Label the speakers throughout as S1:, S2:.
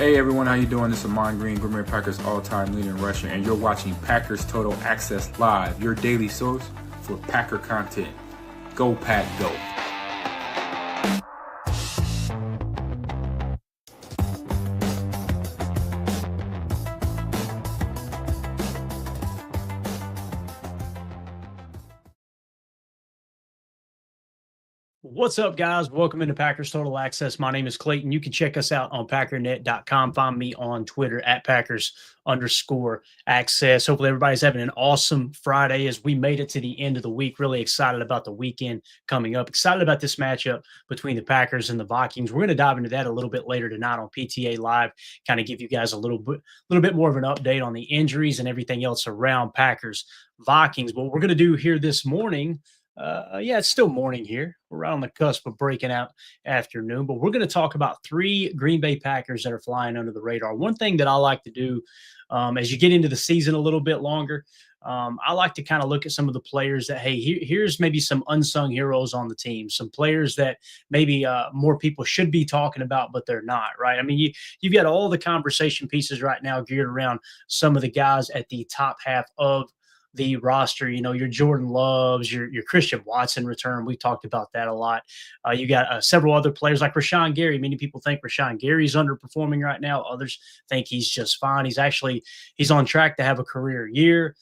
S1: Hey everyone, how you doing? This is Amon Green, Green Bay Packers all-time leading rusher, and you're watching Packers Total Access Live, your daily source for Packer content. Go Pack, go!
S2: What's up, guys? Welcome into Packers Total Access. My name is Clayton. You can check us out on packernet.com. Find me on Twitter at Packers_access. Hopefully everybody's having an awesome Friday as we made it to the end of the week. Really excited about the weekend coming up. Excited about this matchup between the Packers and the Vikings. We're going to dive into that a little bit later tonight on PTA Live, kind of give you guys a little bit more of an update on the injuries and everything else around Packers Vikings. What we're going to do here this morning, it's still morning here. We're right on the cusp of breaking out afternoon, but we're going to talk about three Green Bay Packers that are flying under the radar. One thing that I like to do as you get into the season a little bit longer, I like to kind of look at some of the players that, hey, here's maybe some unsung heroes on the team, some players that maybe more people should be talking about, but they're not, right? I mean, you've got all the conversation pieces right now geared around some of the guys at the top half of the roster, your Jordan Loves, your Christian Watson return. We talked about that a lot. You got several other players like Rashawn Gary. Many people think Rashawn Gary's underperforming right now. Others think he's just fine. He's on track to have a career year.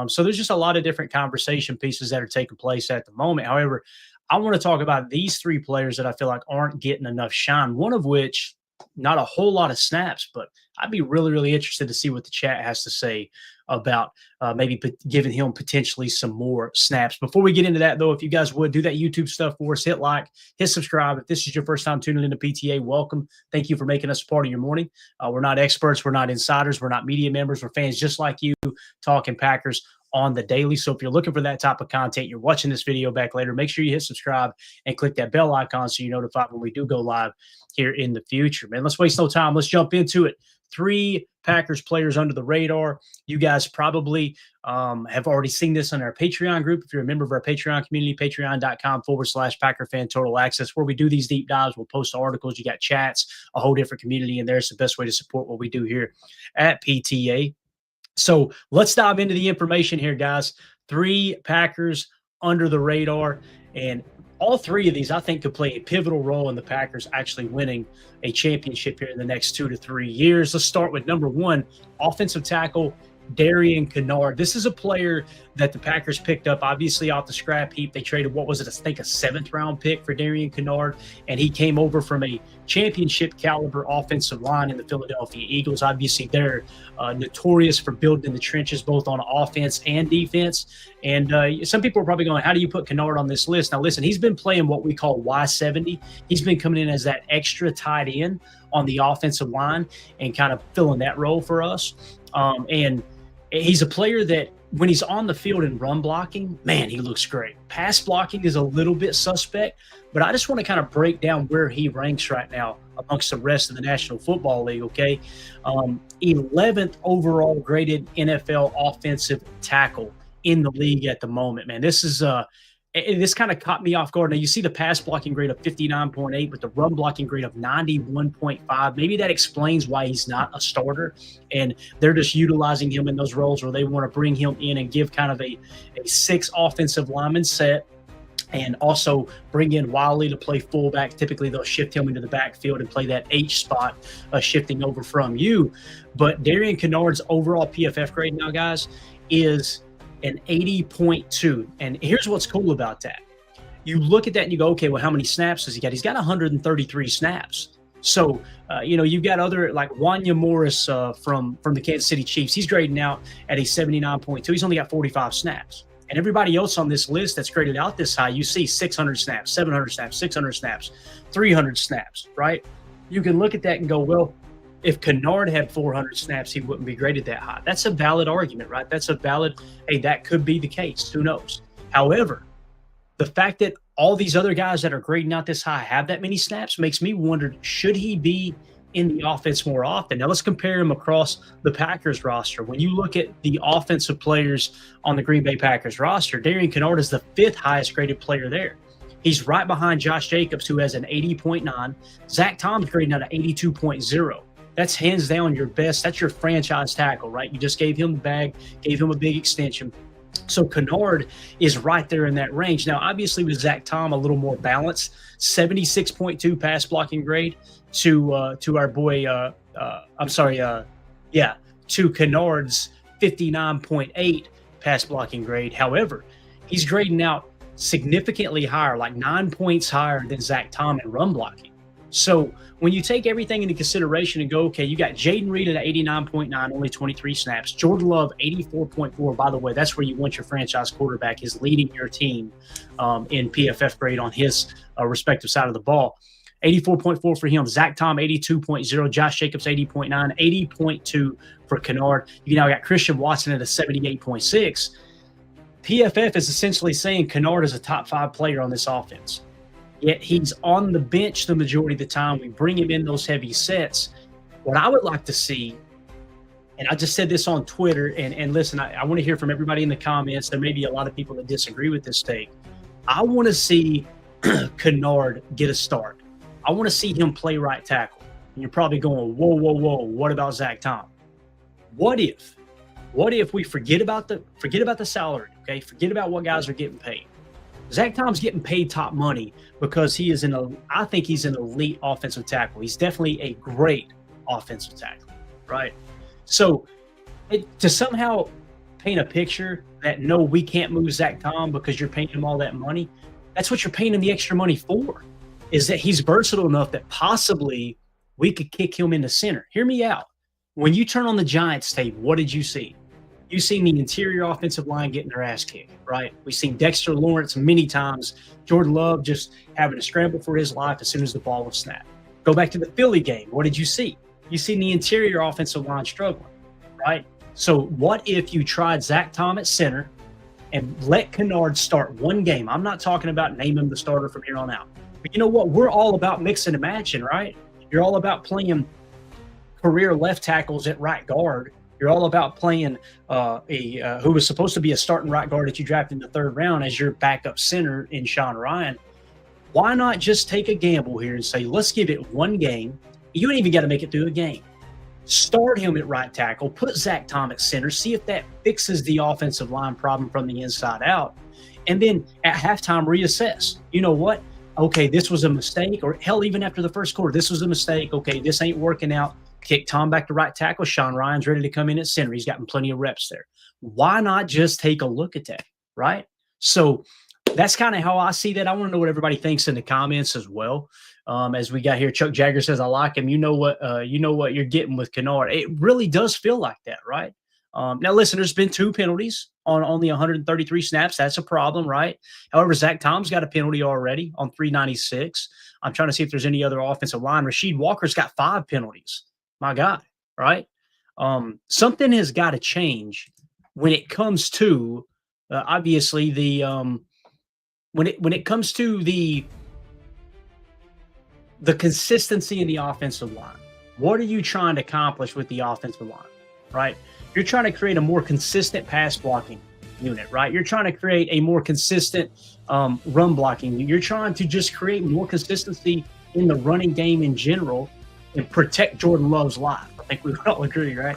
S2: So there's just a lot of different conversation pieces that are taking place at the moment. However, I want to talk about these three players that I feel like aren't getting enough shine, one of which not a whole lot of snaps, but I'd be really, really interested to see what the chat has to say about maybe giving him potentially some more snaps. Before we get into that, though, if you guys would do that YouTube stuff for us, hit like, hit subscribe. If this is your first time tuning into PTA, welcome. Thank you for making us a part of your morning. We're not experts. We're not insiders. We're not media members. We're fans just like you talking Packers on the daily. So if you're looking for that type of content, you're watching this video back later, make sure you hit subscribe and click that bell icon so you're notified when we do go live here in the future. Man, let's waste no time. Let's jump into it. Three Packers players under the radar. You guys probably have already seen this on our Patreon group. If you're a member of our Patreon community, patreon.com/PackerFan Total Access, where we do these deep dives. We'll post articles. You got chats, a whole different community in there. It's the best way to support what we do here at PTA. So let's dive into the information here, guys. Three Packers under the radar, and all three of these, I think, could play a pivotal role in the Packers actually winning a championship here in the next 2 to 3 years. Let's start with number one, offensive tackle Darian Kinnard. This is a player that the Packers picked up, obviously, off the scrap heap. They traded, a 7th-round pick for Darian Kinnard, and he came over from a championship-caliber offensive line in the Philadelphia Eagles. Obviously, they're notorious for building in the trenches, both on offense and defense. And some people are probably going, how do you put Kinnard on this list? Now, listen, he's been playing what we call Y70. He's been coming in as that extra tight end on the offensive line and kind of filling that role for us. And he's a player that when he's on the field and run blocking, man, he looks great. Pass blocking is a little bit suspect, but I just want to kind of break down where he ranks right now amongst the rest of the National Football League, okay? 11th overall graded NFL offensive tackle in the league at the moment, man. This kind of caught me off guard. Now, you see the pass blocking grade of 59.8, but the run blocking grade of 91.5. Maybe that explains why he's not a starter, and they're just utilizing him in those roles where they want to bring him in and give kind of a 6 offensive lineman set and also bring in Wiley to play fullback. Typically, they'll shift him into the backfield and play that H spot, shifting over from you. But Darian Kinnard's overall PFF grade now, guys, is an 80.2. And here's what's cool about that. You look at that and you go, okay, well, how many snaps does he got? He's got 133 snaps. So, you've got other like Wanya Morris from the Kansas City Chiefs. He's grading out at a 79.2. He's only got 45 snaps. And everybody else on this list that's graded out this high, you see 600 snaps, 700 snaps, 600 snaps, 300 snaps, right? You can look at that and go, well, if Kinnard had 400 snaps, he wouldn't be graded that high. That's a valid argument, right? That's a valid, hey, that could be the case. Who knows? However, the fact that all these other guys that are grading out this high have that many snaps makes me wonder, should he be in the offense more often? Now, let's compare him across the Packers roster. When you look at the offensive players on the Green Bay Packers roster, Darian Kinnard is the 5th highest graded player there. He's right behind Josh Jacobs, who has an 80.9. Zach Tom's grading out an 82.0. That's hands down your best. That's your franchise tackle, right? You just gave him the bag, gave him a big extension. So Kennard is right there in that range. Now, obviously, with Zach Tom, a little more balanced, 76.2 pass blocking grade to our boy. To Kennard's 59.8 pass blocking grade. However, he's grading out significantly higher, like 9 points higher than Zach Tom in run blocking. So when you take everything into consideration and go, okay, you got Jaden Reed at 89.9, only 23 snaps. Jordan Love, 84.4. By the way, that's where you want your franchise quarterback, is leading your team in PFF grade on his respective side of the ball. 84.4 for him. Zach Tom, 82.0. Josh Jacobs, 80.9. 80.2 for Kennard. You now got Christian Watson at a 78.6. PFF is essentially saying Kennard is a top 5 player on this offense. Yet he's on the bench the majority of the time. We bring him in those heavy sets. What I would like to see, and I just said this on Twitter, and listen, I want to hear from everybody in the comments. There may be a lot of people that disagree with this take. I want to see Kennard get a start. I want to see him play right tackle. And you're probably going, whoa, whoa, whoa, what about Zach Tom? What if we forget about the salary, okay? Forget about what guys are getting paid. Zach Tom's getting paid top money because I think he's an elite offensive tackle. He's definitely a great offensive tackle, right? So to somehow paint a picture that, no, we can't move Zach Tom because you're paying him all that money, that's what you're paying him the extra money for, is that he's versatile enough that possibly we could kick him into center. Hear me out. When you turn on the Giants tape, what did you see? You've seen the interior offensive line getting their ass kicked, right? We've seen Dexter Lawrence many times. Jordan Love just having to scramble for his life as soon as the ball was snapped. Go back to the Philly game. What did you see? You seen the interior offensive line struggling, right? So what if you tried Zach Tom at center and let Kennard start one game? I'm not talking about naming him the starter from here on out. But you know what? We're all about mixing and matching, right? You're all about playing career left tackles at right guard. You're all about playing who was supposed to be a starting right guard that you drafted in the 3rd round as your backup center in Sean Ryan. Why not just take a gamble here and say, let's give it one game. You ain't even got to make it through a game. Start him at right tackle, put Zach Tom at center, see if that fixes the offensive line problem from the inside out. And then at halftime, reassess. You know what? Okay, this was a mistake, or hell, even after the first quarter, this was a mistake. Okay, this ain't working out. Kick Tom back to right tackle. Sean Ryan's ready to come in at center. He's gotten plenty of reps there. Why not just take a look at that, right? So that's kind of how I see that. I want to know what everybody thinks in the comments as well. As we got here, Chuck Jagger says, I like him. You know what you're getting with Kennard. It really does feel like that, right? Now, listen, there's been 2 penalties on only 133 snaps. That's a problem, right? However, Zach Tom's got a penalty already on 396. I'm trying to see if there's any other offensive line. Rasheed Walker's got 5 penalties. My God, right? Something has got to change when it comes to obviously the when it comes to the consistency in the offensive line. What are you trying to accomplish with the offensive line, right? You're trying to create a more consistent pass blocking unit, right? You're trying to create a more consistent run blocking. You're trying to just create more consistency in the running game in general and protect Jordan Love's life. I think we would all agree, right?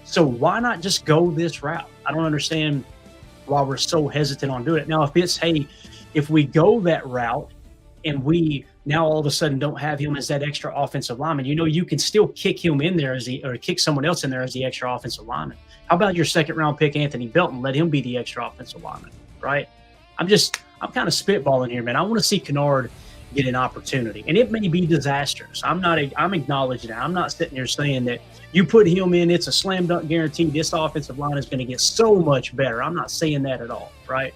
S2: So why not just go this route? I don't understand why we're so hesitant on doing it. Now, if we go that route and we now all of a sudden don't have him as that extra offensive lineman, you can still kick him in there or kick someone else in there as the extra offensive lineman. How about your 2nd round pick, Anthony Belton? Let him be the extra offensive lineman, right? I'm kind of spitballing here, man. I want to see Kennard get an opportunity, and it may be disastrous. I'm acknowledging that. I'm not sitting here saying that you put him in, it's a slam dunk guarantee. This offensive line is going to get so much better. I'm not saying that at all, right?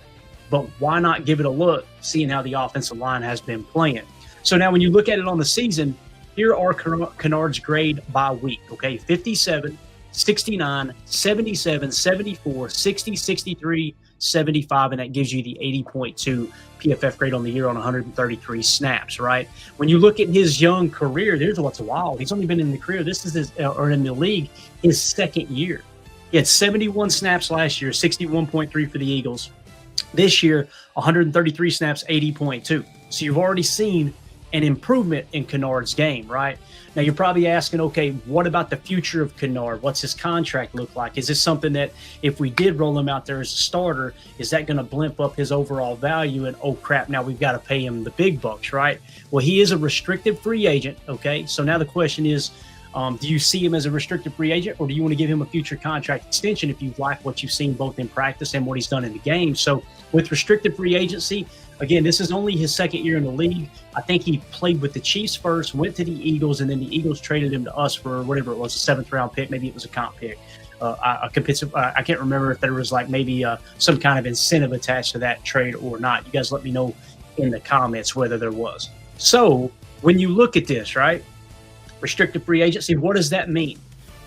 S2: But why not give it a look, seeing how the offensive line has been playing? So now when you look at it on the season, here are Kennard's grade by week, okay? 57, 69, 77, 74, 60, 63, 75, and that gives you the 80.2 PFF grade on the year on 133 snaps, right? When you look at his young career, there's what's wild. He's only been in the career, this is in the league, his 2nd year. He had 71 snaps last year, 61.3 for the Eagles. This year, 133 snaps, 80.2. So you've already seen an improvement in Kennard's game, right? Now, you're probably asking, okay, what about the future of Kennard? What's his contract look like? Is this something that if we did roll him out there as a starter, is that going to blimp up his overall value? And, oh, crap, now we've got to pay him the big bucks, right? Well, he is a restricted free agent, okay? So now the question is, do you see him as a restricted free agent, or do you want to give him a future contract extension if you like what you've seen both in practice and what he's done in the game? So with restricted free agency, again, this is only his second year in the league. I think he played with the Chiefs first, went to the Eagles, and then the Eagles traded him to us for whatever it was, a 7th-round pick. Maybe it was a comp pick. I can't remember if there was like maybe some kind of incentive attached to that trade or not. You guys let me know in the comments whether there was. So when you look at this, right, restricted free agency, what does that mean?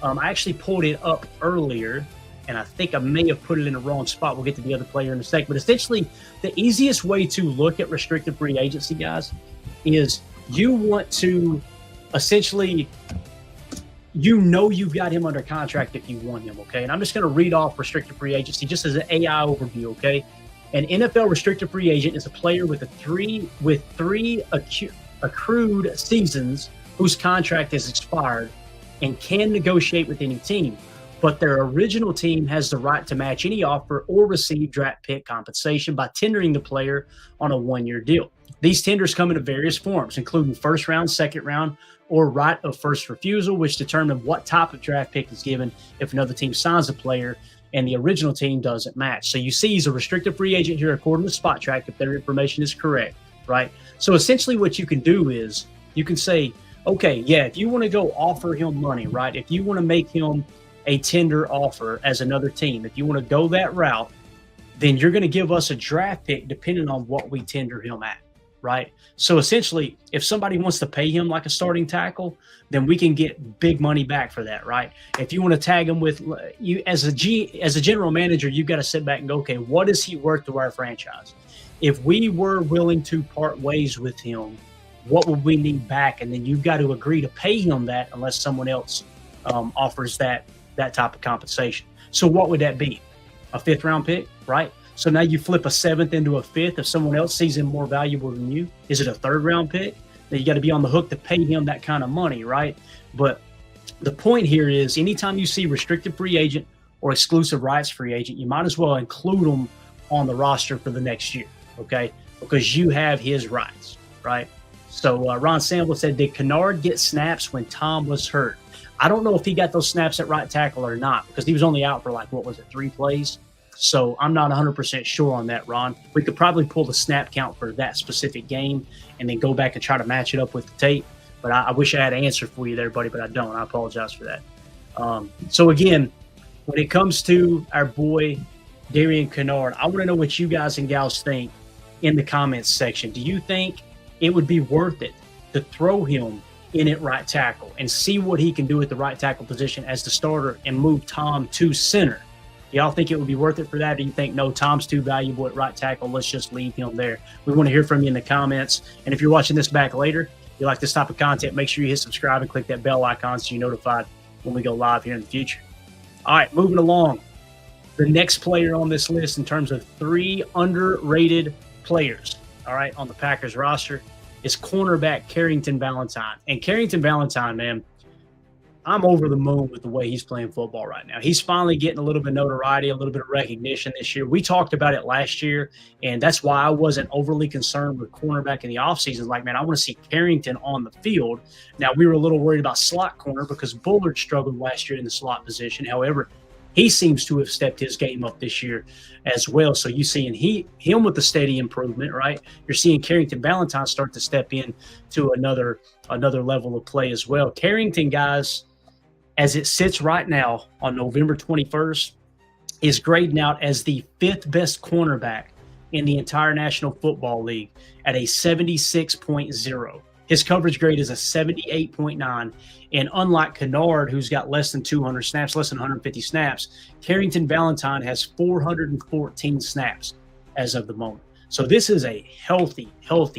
S2: I actually pulled it up earlier, and I think I may have put it in the wrong spot. We'll get to the other player in a sec. But essentially, the easiest way to look at restricted free agency, guys, is you want to essentially, you've got him under contract if you want him, okay? And I'm just going to read off restricted free agency just as an AI overview, okay? An NFL restricted free agent is a player with three accrued seasons whose contract has expired and can negotiate with any team, but their original team has the right to match any offer or receive draft pick compensation by tendering the player on a 1-year deal. These tenders come in various forms, including first round, second round, or right of first refusal, which determine what type of draft pick is given if another team signs a player and the original team doesn't match. So you see he's a restricted free agent here according to Spot Track, if their information is correct, right? So essentially what you can do is you can say, okay, yeah, if you want to go offer him money, right? If you want to make him a tender offer as another team, if you want to go that route, then you're going to give us a draft pick depending on what we tender him at, right? So essentially, if somebody wants to pay him like a starting tackle, then we can get big money back for that, right? If you want to tag him with you as a general manager, you've got to sit back and go, okay, what is he worth to our franchise? If we were willing to part ways with him, what would we need back? And then you've got to agree to pay him that unless someone else offers that type of compensation. So what would that be? A 5th-round pick, right? So now you flip a 7th into a 5th if someone else sees him more valuable than you. Is it a 3rd-round pick? Then you got to be on the hook to pay him that kind of money, right? But the point here is anytime you see restricted free agent or exclusive rights free agent, you might as well include them on the roster for the next year, okay? Because you have his rights, right? So Ron Sample said, did Kennard get snaps when Tom was hurt? I don't know if he got those snaps at right tackle or not, because he was only out for 3 plays. So I'm not 100% sure on that, Ron. We could probably pull the snap count for that specific game and then go back and try to match it up with the tape. But I wish I had an answer for you there, buddy, but I don't. I apologize for that. So again, when it comes to our boy Darian Kennard, I want to know what you guys and gals think in the comments section. Do you think it would be worth it to throw him in at right tackle and see what he can do at the right tackle position as the starter and move Tom to center? Y'all think it would be worth it for that? Or do you think, no, Tom's too valuable at right tackle, let's just leave him there? We want to hear from you in the comments. And if you're watching this back later, you like this type of content, make sure you hit subscribe and click that bell icon so you're notified when we go live here in the future. All right, moving along. The next player on this list in terms of 3 underrated players, all right, on the Packers roster is cornerback Carrington Valentine. And Carrington Valentine, man, I'm over the moon with the way he's playing football right now. He's finally getting a little bit of notoriety, a little bit of recognition this year. We talked about it last year, and that's why I wasn't overly concerned with cornerback in the offseason. Like, man, I want to see Carrington on the field. Now, we were a little worried about slot corner because Bullard struggled last year in the slot position. However, he seems to have stepped his game up this year as well. So you're seeing him with the steady improvement, right? You're seeing Carrington Valentine start to step in to another level of play as well. Carrington, guys, as it sits right now on November 21st, is grading out as the 5th best cornerback in the entire National Football League at a 76.0. His coverage grade is a 78.9. And unlike Kennard, who's got less than 200 snaps, less than 150 snaps, Carrington Valentine has 414 snaps as of the moment. So this is a healthy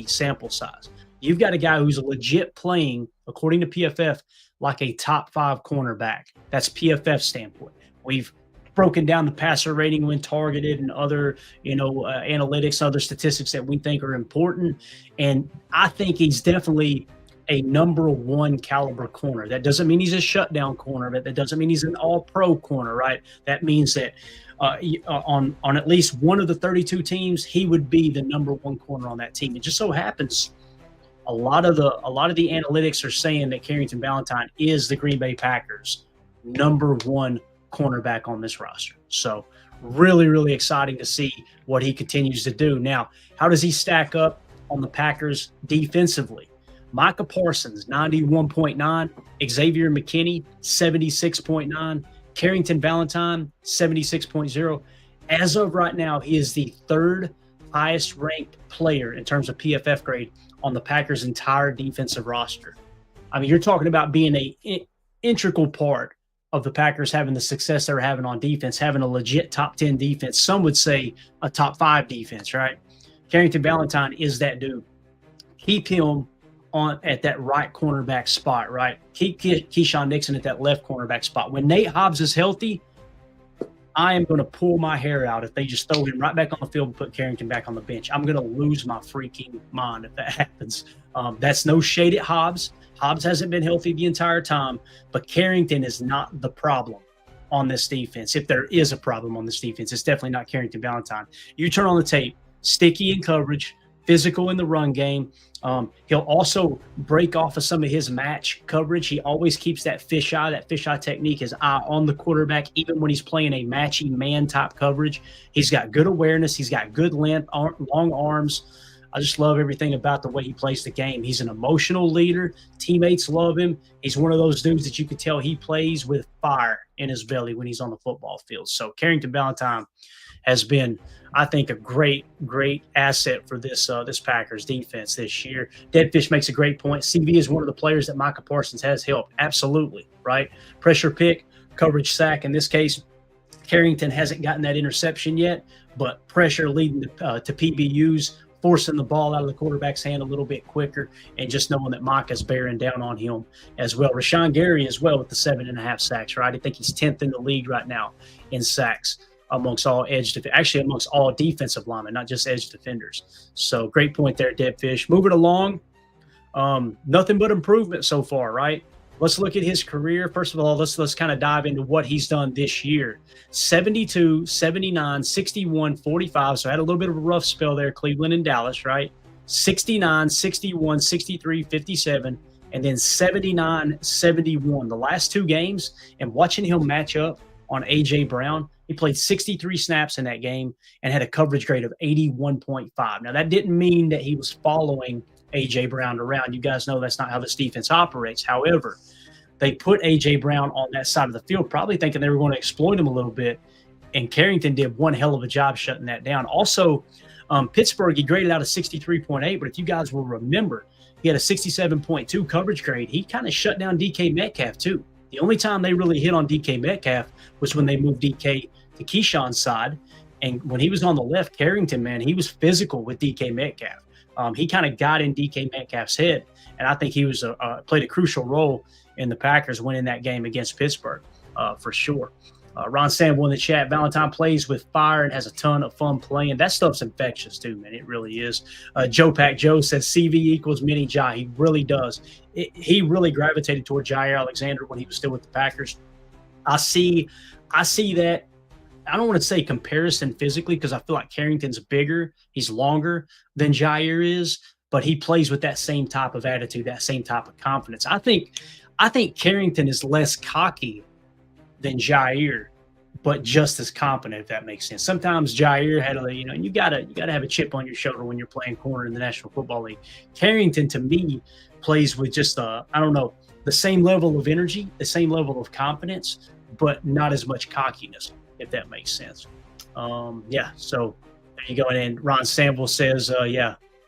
S2: sample size. You've got a guy who's legit playing, according to PFF, like a top 5 cornerback. That's PFF standpoint. We've broken down the passer rating when targeted and other, analytics, other statistics that we think are important. And I think he's definitely a number one caliber corner. That doesn't mean he's a shutdown corner, but that doesn't mean he's an all-pro corner, right? That means that on at least one of the 32 teams, he would be the number one corner on that team. It just so happens a lot of the analytics are saying that Carrington Valentine is the Green Bay Packers' number one cornerback on this roster. So really, really exciting to see what he continues to do. Now, how does he stack up on the Packers defensively? MICAH Parsons, 91.9. Xavier McKinney, 76.9. Carrington Valentine, 76.0. As of right now, he is the third highest ranked player in terms of PFF grade on the Packers' entire defensive roster. I mean, you're talking about being an integral part of the Packers having the success they're having on defense, having a legit top 10 defense. Some would say a top 5 defense, right? Carrington Valentine is that dude. Keep him on at that right cornerback spot, right? Keep Keyshawn Nixon at that left cornerback spot. When Nate Hobbs is healthy, I am going to pull my hair out if they just throw him right back on the field and put Carrington back on the bench. I'm going to lose my freaking mind if that happens. That's no shade at Hobbs. Hobbs hasn't been healthy the entire time, but Carrington is not the problem on this defense. If there is a problem on this defense, it's definitely not Carrington Valentine. You turn on the tape, sticky in coverage, physical in the run game. He'll also break off of some of his match coverage. He always keeps that fisheye technique, his eye on the quarterback, even when he's playing a matchy man type coverage. He's got good awareness. He's got good length, long arms. I just love everything about the way he plays the game. He's an emotional leader. Teammates love him. He's one of those dudes that you could tell he plays with fire in his belly when he's on the football field. So Carrington Valentine has been, I think, a great asset for this Packers defense this year. Deadfish makes a great point. CV is one of the players that MICAH Parsons has helped. Absolutely, right? Pressure pick, coverage sack. In this case, Carrington hasn't gotten that interception yet, but pressure leading to PBUs, forcing the ball out of the quarterback's hand a little bit quicker, and just knowing that MICAH's bearing down on him as well. Rashawn Gary as well with the 7.5 sacks, right? I think he's 10th in the league right now in sacks amongst all amongst all defensive linemen, not just edge defenders. So great point there, Deadfish. Moving along, nothing but improvement so far, right? Let's look at his career. First of all, let's kind of dive into what he's done this year. 72, 79, 61, 45. So I had a little bit of a rough spell there, Cleveland and Dallas, right? 69, 61, 63, 57, and then 79, 71. The last two games, and watching him match up on A.J. Brown, he played 63 snaps in that game and had a coverage grade of 81.5. Now, that didn't mean that he was following A.J. Brown around. You guys know that's not how this defense operates. However, they put A.J. Brown on that side of the field, probably thinking they were going to exploit him a little bit, and Carrington did one hell of a job shutting that down. Also, Pittsburgh, he graded out a 63.8, but if you guys will remember, he had a 67.2 coverage grade. He kind of shut down DK Metcalf, too. The only time they really hit on DK Metcalf was when they moved DK to Keyshawn's side, and when he was on the left, Carrington, man, he was physical with DK Metcalf. He kind of got in DK Metcalf's head, and I think he was played a crucial role in the Packers winning that game against Pittsburgh for sure. Ron Sample in the chat, Valentine plays with fire and has a ton of fun playing. That stuff's infectious too, man. It really is. Joe Pack Joe says CV equals mini Jai. He really does. He really gravitated toward Jair Alexander when he was still with the Packers. I see that. I don't want to say comparison physically because I feel like Carrington's bigger. He's longer than Jair is, but he plays with that same type of attitude, that same type of confidence. I think Carrington is less cocky than Jair, but just as confident, if that makes sense. Sometimes Jair had you gotta have a chip on your shoulder when you're playing corner in the National Football League. Carrington, to me, plays with just the same level of energy, the same level of confidence, but not as much cockiness, if that makes sense. So there you go. And Ron Sample says,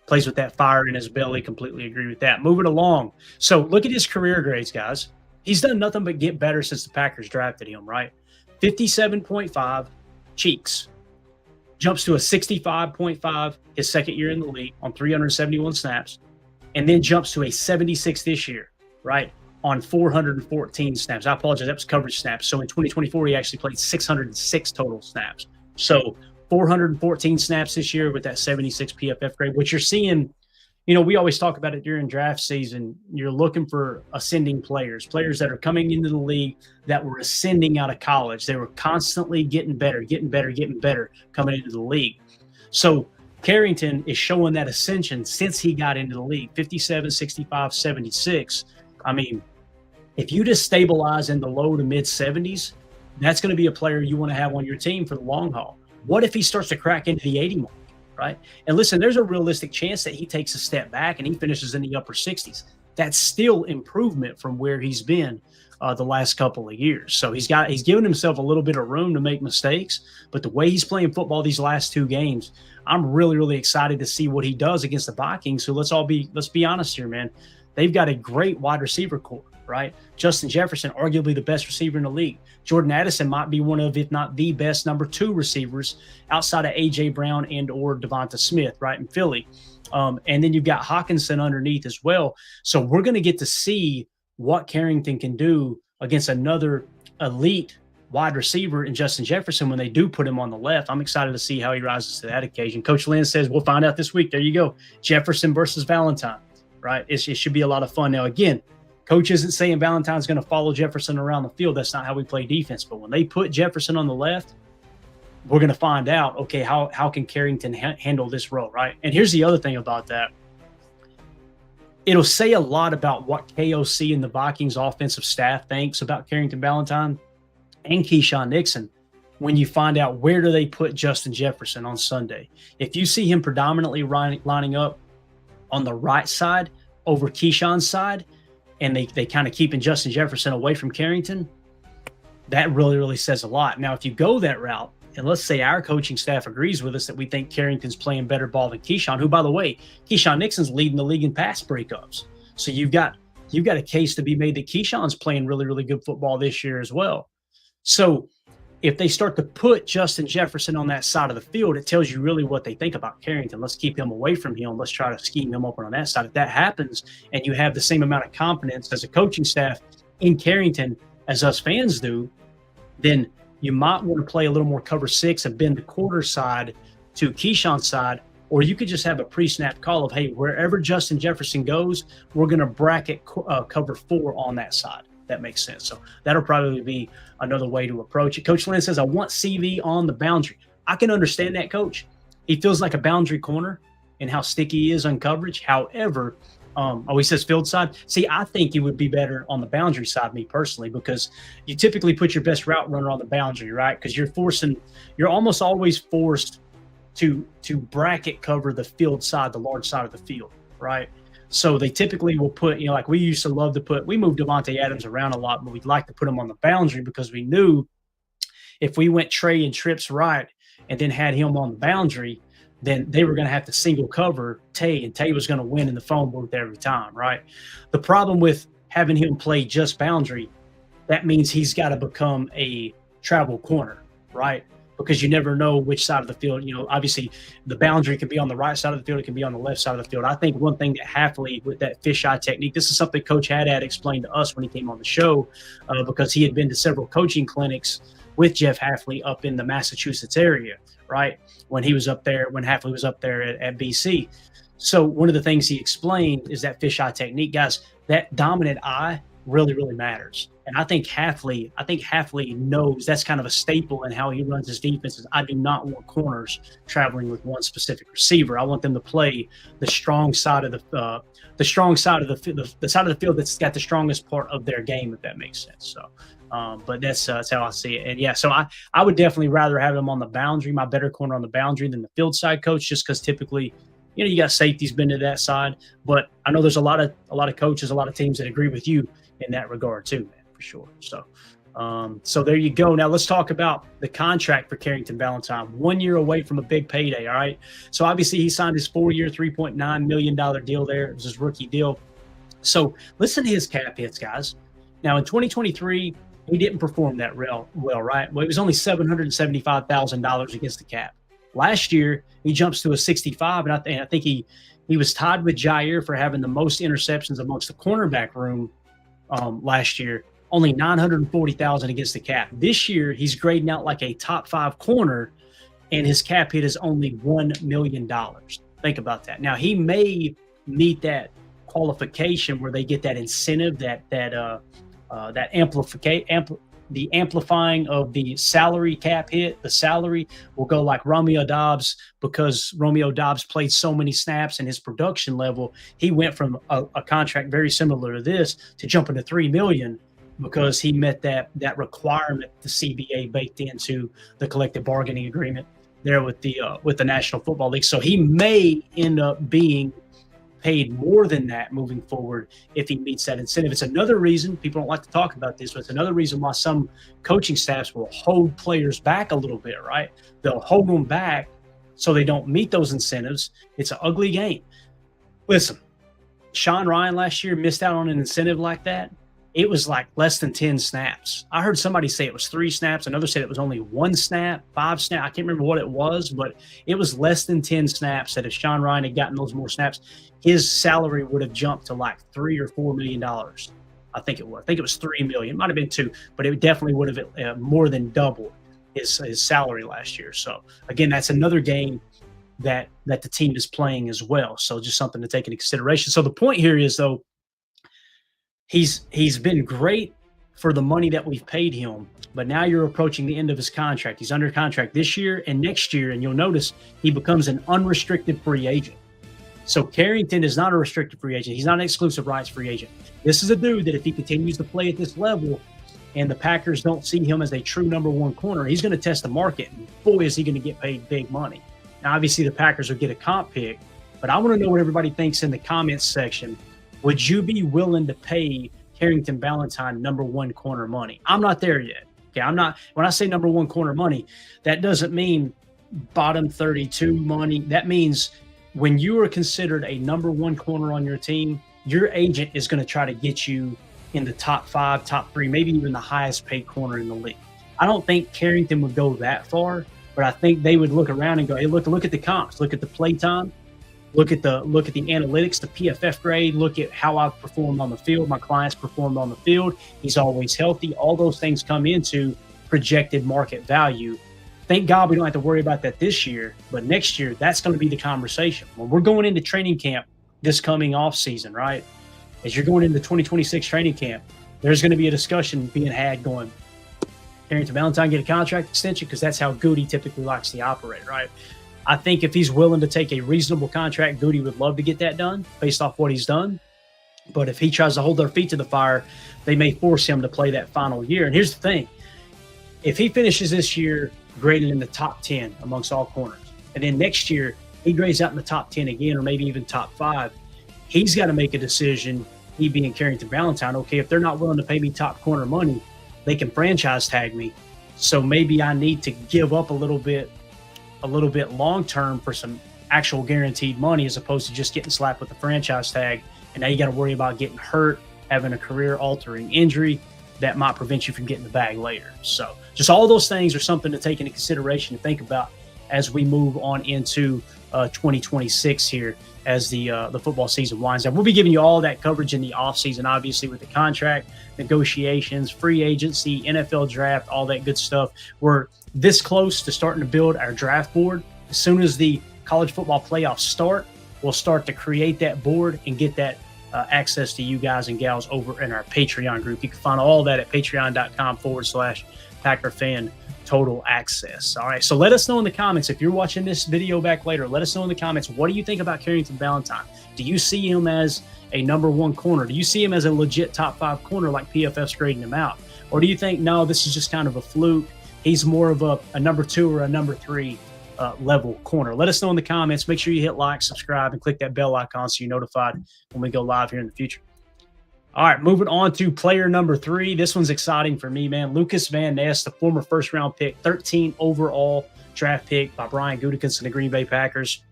S2: plays with that fire in his belly. Completely agree with that. Moving along. So look at his career grades, guys. He's done nothing but get better since the Packers drafted him, right? 57.5 cheeks. Jumps to a 65.5 his second year in the league on 371 snaps. And then jumps to a 76 this year, right? on 414 snaps. I apologize, that was coverage snaps. So in 2024, he actually played 606 total snaps. So 414 snaps this year with that 76 PFF grade. What you're seeing, we always talk about it during draft season. You're looking for ascending players that are coming into the league that were ascending out of college. They were constantly getting better coming into the league. So Carrington is showing that ascension since he got into the league, 57, 65, 76. I mean, if you just stabilize in the low to mid 70s, that's going to be a player you want to have on your team for the long haul. What if he starts to crack into the 80 mark, right? And listen, there's a realistic chance that he takes a step back and he finishes in the upper 60s. That's still improvement from where he's been the last couple of years. So he's given himself a little bit of room to make mistakes, but the way he's playing football these last 2 games, I'm really, really excited to see what he does against the Vikings. So let's be honest here, man. They've got a great wide receiver core, right? Justin Jefferson, arguably the best receiver in the league. Jordan Addison might be one of, if not the best, number 2 receivers outside of A.J. Brown and or Devonta Smith, right, in Philly. And then you've got Hawkinson underneath as well. So we're going to get to see what Carrington can do against another elite wide receiver in Justin Jefferson when they do put him on the left. I'm excited to see how he rises to that occasion. Coach Lynn says we'll find out this week. There you go. Jefferson versus Valentine, right? It should be a lot of fun. Now, again, Coach isn't saying Valentine's going to follow Jefferson around the field. That's not how we play defense. But when they put Jefferson on the left, we're going to find out, okay, how can Carrington handle this role, right? And here's the other thing about that. It'll say a lot about what KOC and the Vikings offensive staff thinks about Carrington Valentine and Keyshawn Nixon when you find out where do they put Justin Jefferson on Sunday. If you see him predominantly lining up on the right side over Keyshawn's side, and they kind of keeping Justin Jefferson away from Carrington, that really, really says a lot. Now, if you go that route, and let's say our coaching staff agrees with us that we think Carrington's playing better ball than Keyshawn, who, by the way, Keyshawn Nixon's leading the league in pass breakups. So you've got a case to be made that Keyshawn's playing really, really good football this year as well. So if they start to put Justin Jefferson on that side of the field, it tells you really what they think about Carrington. Let's keep him away from him. Let's try to scheme him open on that side. If that happens and you have the same amount of confidence as a coaching staff in Carrington as us fans do, then you might want to play a little more cover 6 and bend the quarter side to Keyshawn's side, or you could just have a pre-snap call of, hey, wherever Justin Jefferson goes, we're going to bracket cover 4 on that side. That makes sense. So that'll probably be another way to approach it. Coach Lynn says, I want CV on the boundary. I can understand that, Coach. He feels like a boundary corner and how sticky he is on coverage. However, he says field side. See, I think he would be better on the boundary side, me personally, because you typically put your best route runner on the boundary, right? Because you're almost always forced to bracket cover the field side, the large side of the field, right? So they typically will put, like we used to love to put, we moved Devontae Adams around a lot, but we'd like to put him on the boundary because we knew if we went Trey and trips right and then had him on the boundary, then they were going to have to single cover Tay, and Tay was going to win in the phone booth every time, right? The problem with having him play just boundary, that means he's got to become a travel corner, right? Because you never know which side of the field, obviously the boundary can be on the right side of the field. It can be on the left side of the field. I think one thing that Hafley with that fisheye technique, this is something Coach Haddad explained to us when he came on the show because he had been to several coaching clinics with Jeff Hafley up in the Massachusetts area, right? When Hafley was up there at BC. So one of the things he explained is that fisheye technique. Guys, that dominant eye really, really matters. And I think Hafley knows that's kind of a staple in how he runs his defenses. I do not want corners traveling with one specific receiver. I want them to play the strong side of the side of the field that's got the strongest part of their game, if that makes sense. So, but that's how I see it. And yeah, so I would definitely rather have him on the boundary, my better corner on the boundary than the field side coach, just because typically, you got safeties been to that side. But I know there's a lot of coaches, a lot of teams that agree with you in that regard too, man, for sure. So there you go. Now let's talk about the contract for Carrington Valentine. 1 year away from a big payday. All right. So obviously he signed his 4-year, $3.9 million deal there. It was his rookie deal. So listen to his cap hits, guys. Now in 2023, he didn't perform that well, right? Well, it was only $775,000 against the cap. Last year, he jumps to a 65, and I think he was tied with Jair for having the most interceptions amongst the cornerback room last year, only 940,000 against the cap. This year, he's grading out like a top 5 corner, and his cap hit is only $1 million. Think about that. Now, he may meet that qualification where they get that incentive, the amplifying of the salary cap hit. The salary will go like Romeo Dobbs, because Romeo Dobbs played so many snaps and his production level, he went from a contract very similar to this to jumping to $3 million because he met that requirement the CBA baked into the collective bargaining agreement there with the National Football League. So he may end up being paid more than that moving forward if he meets that incentive. It's another reason, people don't like to talk about this, but it's another reason why some coaching staffs will hold players back a little bit, right? They'll hold them back so they don't meet those incentives. It's an ugly game. Listen, Sean Ryan last year missed out on an incentive like that. It was like less than 10 snaps. I heard somebody say it was 3 snaps. Another said it was only 1 snap, 5 snaps. I can't remember what it was, but it was less than 10 snaps that if Sean Ryan had gotten those more snaps, his salary would have jumped to like $3 or $4 million. I think it was 3 million. Might have been 2, but it definitely would have more than doubled his salary last year. So again, that's another game that the team is playing as well. So just something to take into consideration. So the point here is, though, he's been great for the money that we've paid him, but now you're approaching the end of his contract. He's under contract this year and next year, and you'll notice he becomes an unrestricted free agent. So Carrington is not a restricted free agent. He's not an exclusive rights free agent. This is a dude that if he continues to play at this level and the Packers don't see him as a true number 1 corner, he's going to test the market, and boy, is he going to get paid big money. Now, obviously, the Packers will get a comp pick, but I want to know what everybody thinks in the comments section. Would you be willing to pay Carrington Valentine number 1 corner money? I'm not there yet. Okay, I'm not. When I say number 1 corner money, that doesn't mean bottom 32 money. That means when you are considered a number 1 corner on your team, your agent is going to try to get you in the top 5, top 3, maybe even the highest paid corner in the league. I don't think Carrington would go that far, but I think they would look around and go, hey, look at the comps, look at the play time. Look at the analytics, the PFF grade. Look at how I've performed on the field. My clients performed on the field. He's always healthy. All those things come into projected market value. Thank God we don't have to worry about that this year, but next year, that's going to be the conversation. When we're going into training camp this coming off season, right? As you're going into 2026 training camp, there's going to be a discussion being had going, Carrington Valentine get a contract extension? Because that's how Goody typically likes to operate, right? I think if he's willing to take a reasonable contract, Goody would love to get that done based off what he's done. But if he tries to hold their feet to the fire, they may force him to play that final year. And here's the thing. If he finishes this year graded in the top 10 amongst all corners, and then next year he grades out in the top 10 again, or maybe even top 5, he's got to make a decision, he being Carrington Valentine, okay, if they're not willing to pay me top corner money, they can franchise tag me. So maybe I need to give up a little bit long term for some actual guaranteed money, as opposed to just getting slapped with the franchise tag. And now you got to worry about getting hurt, having a career altering injury that might prevent you from getting the bag later. So just all those things are something to take into consideration and think about as we move on into 2026 here, as the football season winds down. We'll be giving you all that coverage in the offseason, obviously, with the contract negotiations, free agency, NFL draft, all that good stuff. We're this close to starting to build our draft board. As soon as the college football playoffs start, we'll start to create that board and get that access to you guys and gals over in our Patreon group. You can find all that at patreon.com/PackerFan Total Access. All right, so let us know in the comments, if you're watching this video back later, let us know in the comments, what do you think about Carrington Valentine? Do you see him as a number 1 corner? Do you see him as a legit top 5 corner like PFF's grading him out? Or do you think, no, this is just kind of a fluke? He's more of a number 2 or a number 3 level corner. Let us know in the comments. Make sure you hit like, subscribe, and click that bell icon so you're notified when we go live here in the future. All right, moving on to player number 3. This one's exciting for me, man. Lucas Van Ness, the former first-round pick, 13 overall draft pick by Brian Gutekunst and the Green Bay Packers.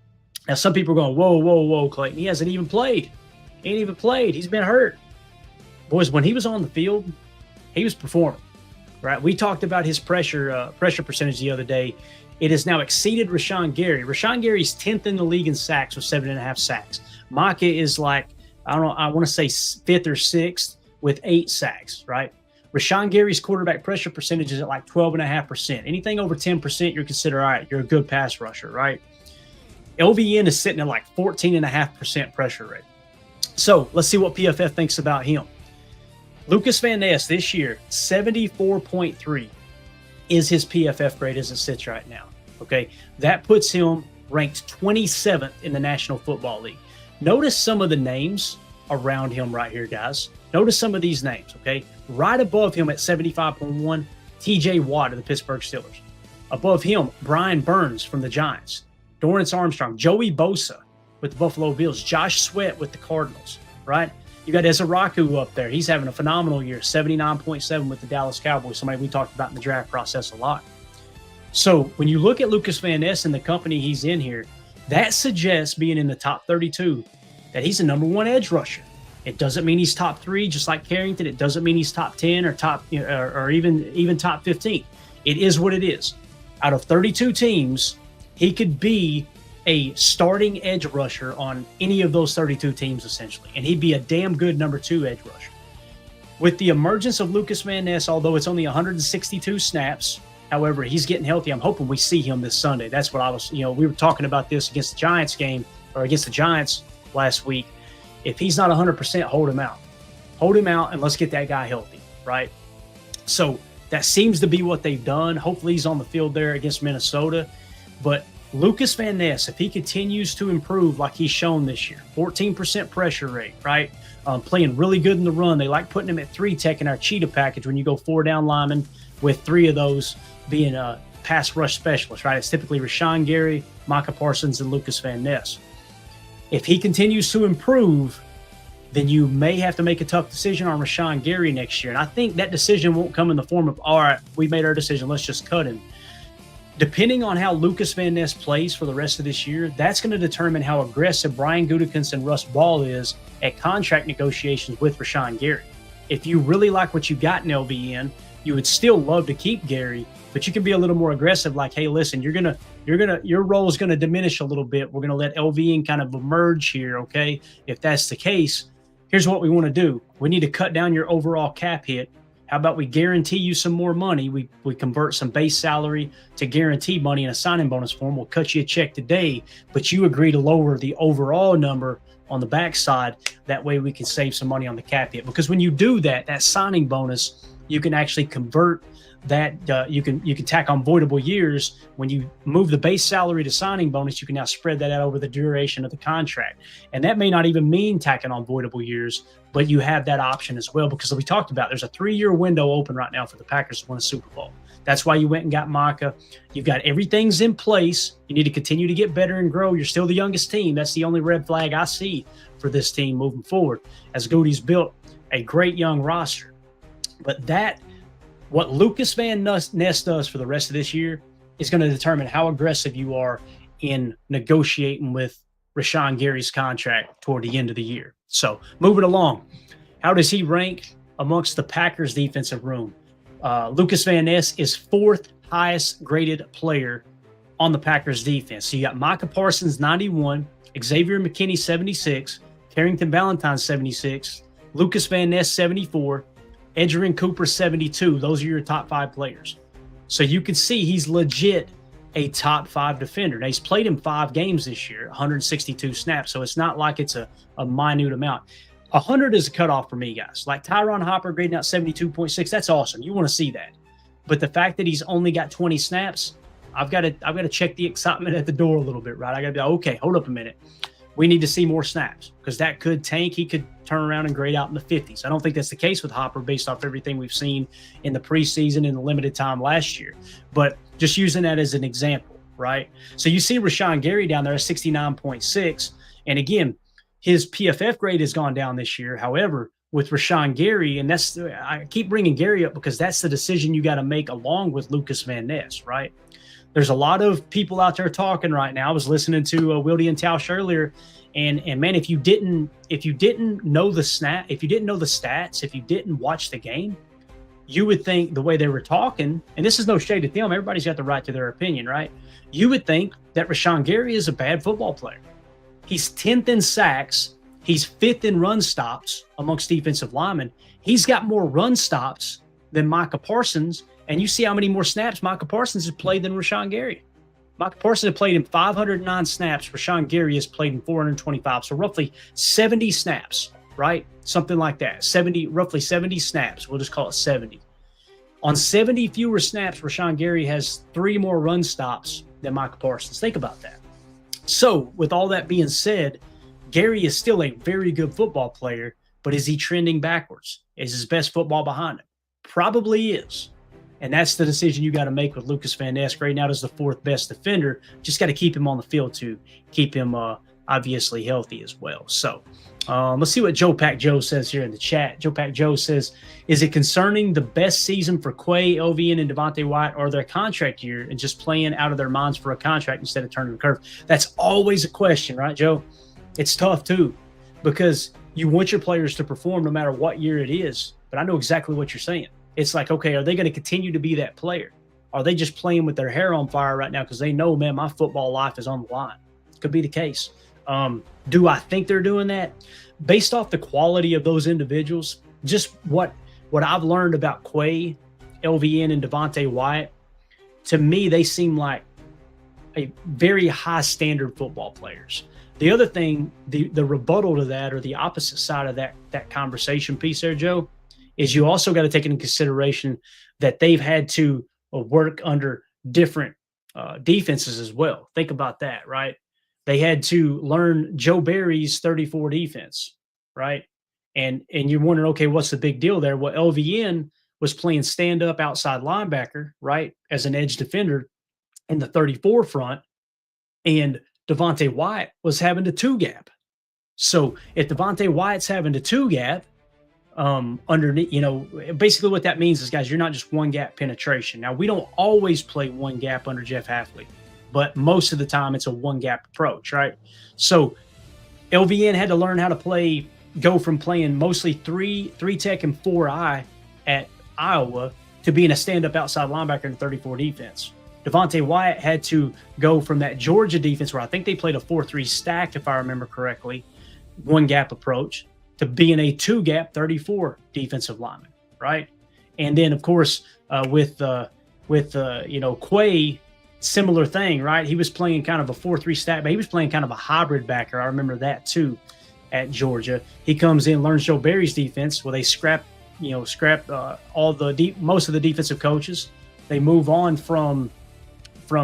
S2: Now, some people are going, whoa, Clayton. He hasn't even played. He ain't even played. He's been hurt. Boys, when he was on the field, he was performing, right? We talked about his pressure percentage the other day. It has now exceeded Rashawn Gary. Rashawn Gary's 10th in the league in sacks with 7.5 sacks. MICAH is like, I don't know, I want to say 5th or 6th with 8 sacks, right? Rashawn Gary's quarterback pressure percentage is at like 12.5%. Anything over 10%, you're considered, all right, you're a good pass rusher, right? LVN is sitting at like 14.5% pressure rate. So let's see what PFF thinks about him. Lucas Van Ness this year, 74.3 is his PFF grade as it sits right now. Okay, that puts him ranked 27th in the National Football League. Notice some of the names around him right here, guys. Notice some of these names, okay? Right above him at 75.1, TJ Watt of the Pittsburgh Steelers. Above him, Brian Burns from the Giants. Dorrance Armstrong, Joey Bosa with the Buffalo Bills, Josh Sweat with the Cardinals, right? You got Ezaraku up there. He's having a phenomenal year, 79.7 with the Dallas Cowboys, somebody we talked about in the draft process a lot. So when you look at Lucas Van Ness and the company he's in here, that suggests being in the top 32 that he's a number 1 edge rusher. It doesn't mean he's top 3, just like Carrington. It doesn't mean he's top 10 or top or even top 15. It is what it is. Out of 32 teams, he could be a starting edge rusher on any of those 32 teams, essentially, and he'd be a damn good number 2 edge rusher. With the emergence of Lucas Van Ness, although it's only 162 snaps, however, he's getting healthy. I'm hoping we see him this Sunday. That's what I was, we were talking about this against the Giants game, or against the Giants last week. If he's not 100%, hold him out. Hold him out, and let's get that guy healthy, right? So that seems to be what they've done. Hopefully he's on the field there against Minnesota. But Lucas Van Ness, if he continues to improve like he's shown this year, 14% pressure rate, right? Playing really good in the run. They like putting him at 3 tech in our cheetah package when you go 4 down linemen, with 3 of those being a pass rush specialist, right? It's typically Rashawn Gary, MICAH Parsons, and Lucas Van Ness. If he continues to improve, then you may have to make a tough decision on Rashawn Gary next year. And I think that decision won't come in the form of, all right, we made our decision, let's just cut him. Depending on how Lucas Van Ness plays for the rest of this year, that's going to determine how aggressive Brian Gutekunst and Russ Ball is at contract negotiations with Rashawn Gary. If you really like what you got in LVN, you would still love to keep Gary, but you can be a little more aggressive. Like, hey, listen, your role is going to diminish a little bit. We're going to let LVN kind of emerge here. Okay. If that's the case, here's what we want to do. We need to cut down your overall cap hit. How about we guarantee you some more money? We convert some base salary to guaranteed money in a signing bonus form. We'll cut you a check today, but you agree to lower the overall number on the backside. That way we can save some money on the cap hit. Because when you do that, that signing bonus, you can actually convert that. You can tack on voidable years. When you move the base salary to signing bonus, you can now spread that out over the duration of the contract. And that may not even mean tacking on voidable years, but you have that option as well, because we talked about there's a 3-year window open right now for the Packers to win a Super Bowl. That's why you went and got MICAH. You've got everything's in place. You need to continue to get better and grow. You're still the youngest team. That's the only red flag I see for this team moving forward, as Goody's built a great young roster. But what Lucas Van Ness does for the rest of this year is going to determine how aggressive you are in negotiating with Rashawn Gary's contract toward the end of the year. So moving along, how does he rank amongst the Packers defensive room? Lucas Van Ness is 4th highest graded player on the Packers defense. So you got MICAH Parsons, 91, Xavier McKinney, 76, Carrington Valentine, 76, Lucas Van Ness, 74, Edgerrin Cooper, 72. Those are your top 5 players. So you can see he's legit a top 5 defender. Now, he's played in 5 games this year, 162 snaps. So it's not like it's a minute amount. 100 is a cutoff for me, guys. Like Tyron Hopper grading out 72.6. That's awesome. You want to see that. But the fact that he's only got 20 snaps, I've got to check the excitement at the door a little bit, right? I got to be like, okay, hold up a minute. We need to see more snaps, because that could tank. He could turn around and grade out in the 50s. I don't think that's the case with Hopper based off everything we've seen in the preseason and the limited time last year. But just using that as an example, right? So you see Rashawn Gary down there at 69.6. And again, his PFF grade has gone down this year. However, with Rashawn Gary, and I keep bringing Gary up because that's the decision you got to make along with Lucas Van Ness, right? There's a lot of people out there talking right now. I was listening to Wildy and Tausch earlier, and man, if you didn't know the stats, if you didn't watch the game, you would think the way they were talking, and this is no shade at them, everybody's got the right to their opinion, right? You would think that Rashawn Gary is a bad football player. He's 10th in sacks. He's 5th in run stops amongst defensive linemen. He's got more run stops than Micah Parsons, and you see how many more snaps Micah Parsons has played than Rashawn Gary. Micah Parsons has played in 509 snaps. Rashawn Gary has played in 425, so roughly 70 snaps, right? Something like that. Roughly 70 snaps. We'll just call it 70. On 70 fewer snaps, Rashawn Gary has 3 more run stops than Micah Parsons. Think about that. So, with all that being said, Gary is still a very good football player, but is he trending backwards? Is his best football behind him? Probably is. And that's the decision you got to make with Lucas Van Ness. Right now, as the 4th best defender. Just got to keep him on the field to keep him obviously healthy as well. So, let's see what Joe Pack Joe says here in the chat. Joe Pack Joe says, is it concerning the best season for Quay, LVN, and Devontae White, or their contract year and just playing out of their minds for a contract instead of turning the curve? That's always a question, right, Joe? It's tough, too, because you want your players to perform no matter what year it is. But I know exactly what you're saying. It's like, okay, are they going to continue to be that player? Are they just playing with their hair on fire right now because they know, man, my football life is on the line? Could be the case. Do I think they're doing that? Based off the quality of those individuals, just what I've learned about Quay, LVN, and Devontae White, to me, they seem like a very high standard football players. The other thing, the rebuttal to that, or the opposite side of that conversation piece there, Joe, is you also got to take into consideration that they've had to work under different defenses as well. Think about that, right? They had to learn Joe Barry's 34 defense, right? And you're wondering, okay, what's the big deal there? Well, LVN was playing stand-up outside linebacker, right, as an edge defender in the 34 front, and Devontae White was having to 2-gap. So if Devontae White's having to 2-gap, underneath, basically what that means is, guys, you're not just 1-gap penetration. Now, we don't always play 1-gap under Jeff Hafley, but most of the time it's a 1-gap approach, right? So LVN had to learn how to go from playing mostly 3-tech and 4-eye at Iowa to being a stand-up outside linebacker in 34 defense. Devontae White had to go from that Georgia defense, where I think they played a 4-3 stack, if I remember correctly, 1-gap approach, to being a 2-gap 34 defensive lineman, right? And then, of course, with Quay, similar thing, right? He was playing kind of a 4-3 stack, but he was playing kind of a hybrid backer. I remember that too at Georgia. He comes in, learns Joe Barry's defense. Well, they scrap most of the defensive coaches. They move on from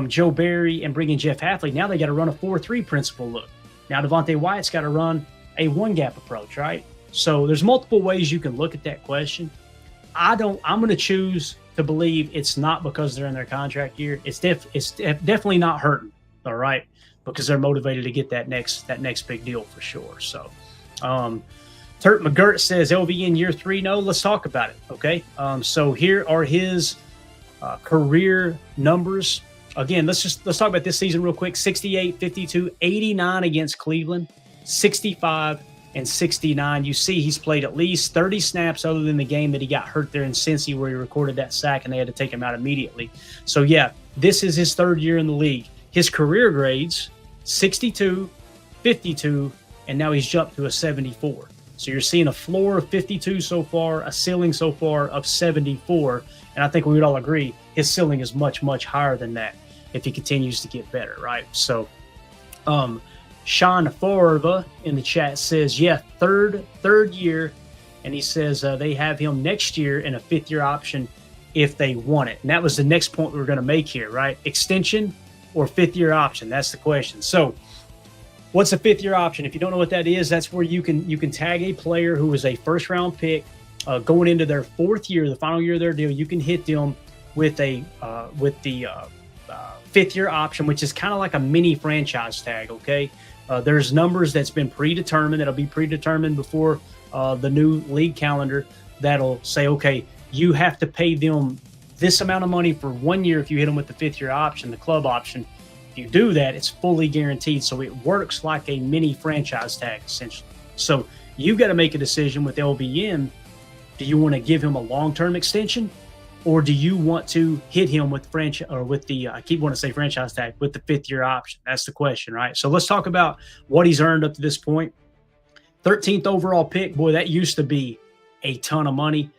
S2: Joe Barry and bring in Jeff Hafley. Now they got to run a 4-3 principle look. Now Devontae Wyatt's got to run a 1-gap approach, right? So there's multiple ways you can look at that question. I'm going to choose to believe it's not because they're in their contract year. It's definitely not hurting, all right, because they're motivated to get that next big deal for sure. So, Turt McGirt says LVN year 3. No, let's talk about it. Okay. So here are his career numbers. Again, let's talk about this season real quick. 68, 52, 89 against Cleveland, 65 and 69. You see he's played at least 30 snaps other than the game that he got hurt there in Cincy, where he recorded that sack and they had to take him out immediately. So yeah, this is his 3rd year in the league. His career grades, 62, 52, and now he's jumped to a 74. So you're seeing a floor of 52 so far, a ceiling so far of 74. And I think we would all agree his ceiling is much, much higher than that if he continues to get better, right? So, Sean Farva in the chat says, yeah, third year. And he says they have him next year in a 5th-year option if they want it. And that was the next point we were going to make here, right? Extension or 5th-year option? That's the question. So what's a 5th-year option? If you don't know what that is, that's where you can tag a player who is a first-round pick going into their 4th year, the final year of their deal. You can hit them with the 5th-year option, which is kind of like a mini franchise tag, okay? There's numbers that's been predetermined. That'll be predetermined before the new league calendar. That'll say, okay, you have to pay them this amount of money for 1 year if you hit them with the 5th-year option, the club option. If you do that, it's fully guaranteed. So it works like a mini franchise tag, essentially. So you've got to make a decision with LVN. Do you want to give him a long-term extension, or do you want to hit him with I keep wanting to say franchise tag, with the 5th-year option? That's the question, right? So let's talk about what he's earned up to this point. 13th overall pick, boy, that used to be a ton of money.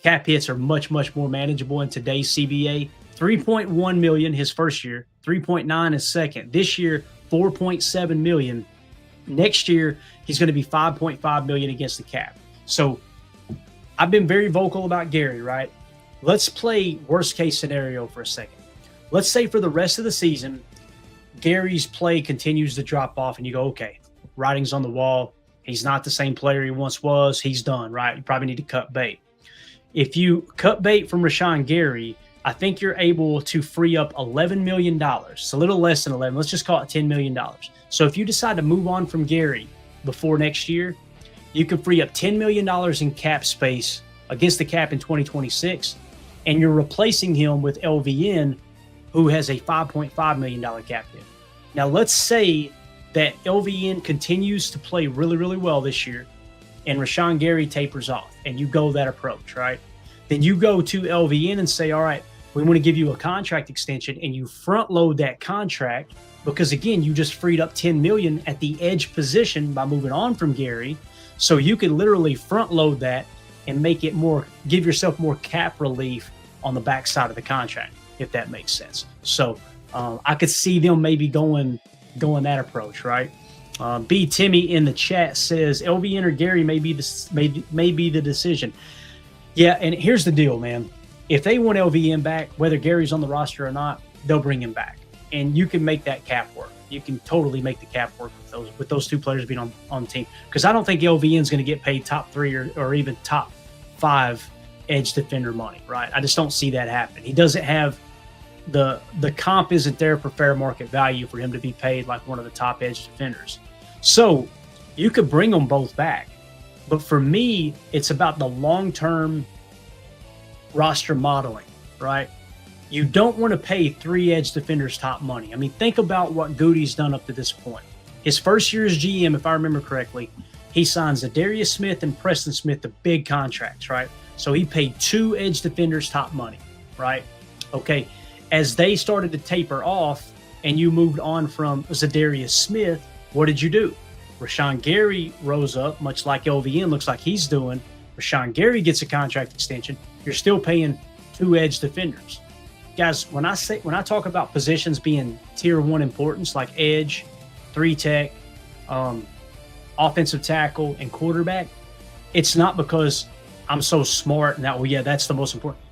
S2: Cap hits are much, much more manageable in today's CBA. 3.1 million his first year, 3.9 his second. This year, 4.7 million. Next year, he's going to be 5.5 million against the cap. So I've been very vocal about Gary, right? Let's play worst case scenario for a second. Let's say for the rest of the season, Gary's play continues to drop off and you go, okay, writing's on the wall. He's not the same player he once was. He's done, right? You probably need to cut bait. If you cut bait from Rashawn Gary, I think you're able to free up $11 million. It's a little less than 11. Let's just call it $10 million. So if you decide to move on from Gary before next year, you can free up $10 million in cap space against the cap in 2026, and you're replacing him with LVN, who has a $5.5 million cap hit. Now, let's say that LVN continues to play really, really well this year, and Rashawn Gary tapers off, and you go that approach, right? Then you go to LVN and say, all right, we want to give you a contract extension, and you front load that contract because, again, you just freed up $10 million at the edge position by moving on from Gary. So you can literally front load that and make it more, give yourself more cap relief on the backside of the contract, if that makes sense. So I could see them maybe going that approach, right? B Timmy in the chat says LVN or Gary may be the decision. Yeah, and here's the deal, man. If they want LVN back, whether Gary's on the roster or not, they'll bring him back, and you can make that cap work. You can totally make the cap work with those two players being on the team, because I don't think LVN is going to get paid top 3 or even top 5 edge defender money, right? I just don't see that happen. He doesn't have the comp isn't there for fair market value for him to be paid like one of the top edge defenders. So you could bring them both back. But for me, it's about the long-term roster modeling, right? You don't want to pay 3 edge defenders top money. I mean, think about what Goody's done up to this point. His first year as GM, if I remember correctly, he signs Zadarius Smith and Preston Smith to big contracts, right? So he paid 2 edge defenders top money, right? Okay. As they started to taper off and you moved on from Zadarius Smith, what did you do? Rashawn Gary rose up, much like LVN looks like he's doing. Rashawn Gary gets a contract extension. You're still paying 2 edge defenders. Guys, when I talk about positions being tier 1 importance, like edge, 3 tech, offensive tackle, and quarterback, it's not because I'm so smart and that, well, yeah, that's the most important.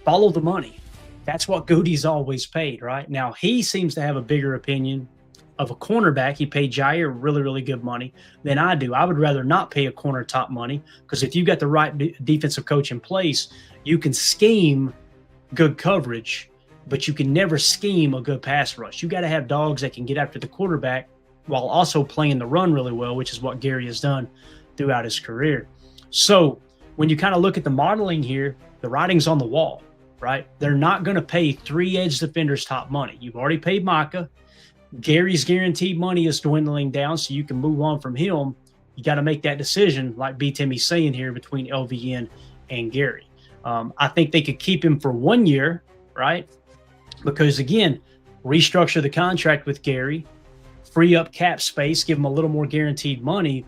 S2: Follow the money. That's what Goody's always paid, right? Now, he seems to have a bigger opinion of a cornerback. He paid Jair really, really good money than I do. I would rather not pay a corner top money, because if you've got the right defensive coach in place, you can scheme good coverage, but you can never scheme a good pass rush. You got to have dogs that can get after the quarterback while also playing the run really well, which is what Gary has done throughout his career. So when you kind of look at the modeling here, the writing's on the wall, right? They're not going to pay 3 edge defenders top money. You've already paid Micah. Gary's guaranteed money is dwindling down, so you can move on from him. You got to make that decision, like B. Timmy's saying here, between LVN and Gary. I think they could keep him for 1 year, right? Because, again, restructure the contract with Gary, free up cap space, give him a little more guaranteed money,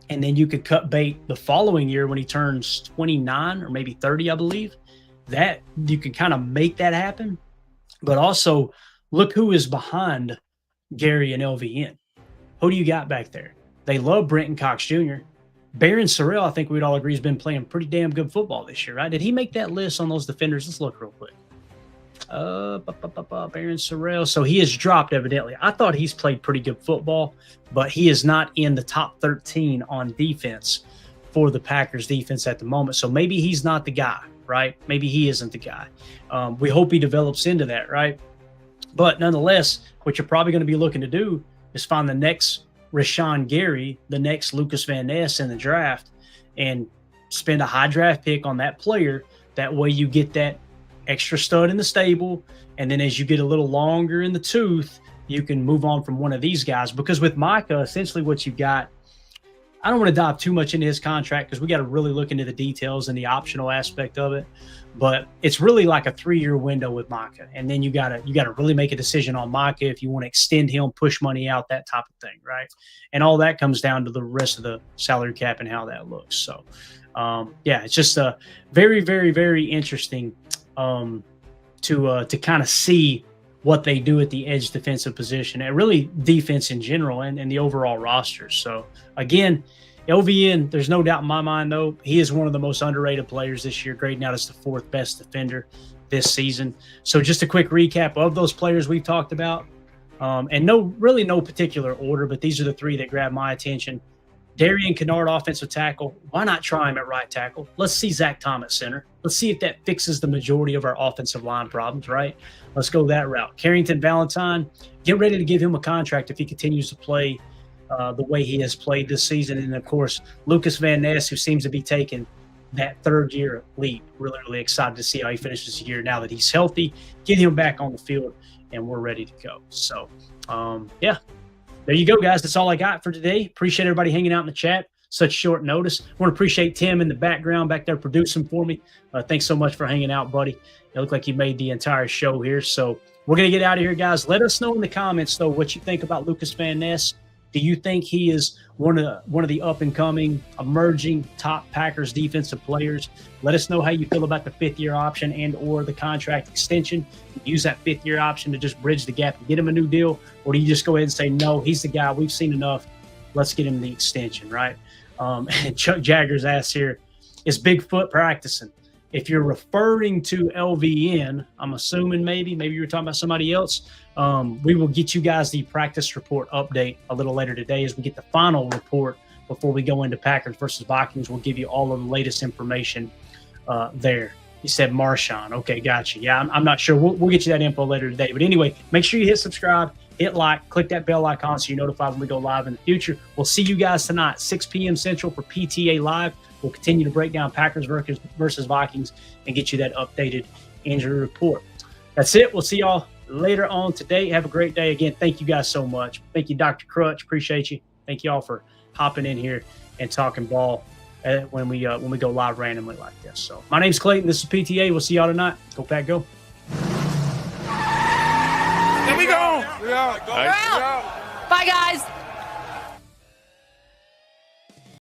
S2: and then you could cut bait the following year when he turns 29 or maybe 30, I believe. That you can kind of make that happen. But also, look who is behind Gary and LVN. Who do you got back there? They love Brenton Cox Jr. Baron Sorrell, I think we'd all agree, has been playing pretty damn good football this year, right? Did he make that list on those defenders? Let's look real quick. Baron Sorrell. So he has dropped, evidently. I thought he's played pretty good football, but he is not in the top 13 on defense for the Packers defense at the moment. So maybe he's not the guy, right? Maybe he isn't the guy. We hope he develops into that, right? But nonetheless, what you're probably going to be looking to do is find the next Rashawn Gary, the next Lucas Van Ness in the draft, and spend a high draft pick on that player. That way you get that extra stud in the stable, and then as you get a little longer in the tooth, you can move on from one of these guys. Because with Micah, essentially what you got, I don't want to dive too much into his contract because we got to really look into the details and the optional aspect of it. But it's really like a 3-year window with MICAH, and then you gotta really make a decision on MICAH if you want to extend him, push money out, that type of thing, right? And all that comes down to the rest of the salary cap and how that looks. So, yeah, it's just a very, very, very interesting to kind of see what they do at the edge defensive position and really defense in general and the overall roster. So again, LVN, there's no doubt in my mind, though, he is one of the most underrated players this year, grading out as the 4th best defender this season. So just a quick recap of those players we've talked about, and no particular order, but these are the 3 that grab my attention. Darian Kennard, offensive tackle. Why not try him at right tackle? Let's see Zach Tom at center. Let's see if that fixes the majority of our offensive line problems, right? Let's go that route. Carrington Valentine, get ready to give him a contract if he continues to play the way he has played this season. And, of course, Lucas Van Ness, who seems to be taking that 3rd-year leap. Really, really excited to see how he finishes the year now that he's healthy. Get him back on the field, and we're ready to go. So, yeah. There you go, guys. That's all I got for today. Appreciate everybody hanging out in the chat. Such short notice. I want to appreciate Tim in the background back there producing for me. Thanks so much for hanging out, buddy. It looked like you made the entire show here. So we're going to get out of here, guys. Let us know in the comments, though, what you think about Lucas Van Ness. Do you think he is one of the up-and-coming, emerging top Packers defensive players? Let us know how you feel about the 5th-year option and or the contract extension. Use that 5th-year option to just bridge the gap and get him a new deal, or do you just go ahead and say, no, he's the guy. We've seen enough. Let's get him the extension, right? And Chuck Jaggers asks here, is Bigfoot practicing? If you're referring to LVN, I'm assuming maybe you're talking about somebody else. We will get you guys the practice report update a little later today as we get the final report before we go into Packers versus Vikings. We'll give you all of the latest information there. He said Marshawn. Okay, gotcha. Yeah, I'm not sure. We'll get you that info later today. But anyway, make sure you hit subscribe, hit like, click that bell icon so you're notified when we go live in the future. We'll see you guys tonight, 6 p.m. Central for PTA Live. We'll continue to break down Packers versus Vikings and get you that updated injury report. That's it. We'll see y'all later on today. Have a great day. Again, thank you guys so much. Thank you, Dr. Crutch. Appreciate you. Thank you all for hopping in here and talking ball when we go live randomly like this. So my name's Clayton. This is PTA. We'll see y'all tonight. Go Pack, go.
S3: Here we go.
S4: Bye, guys.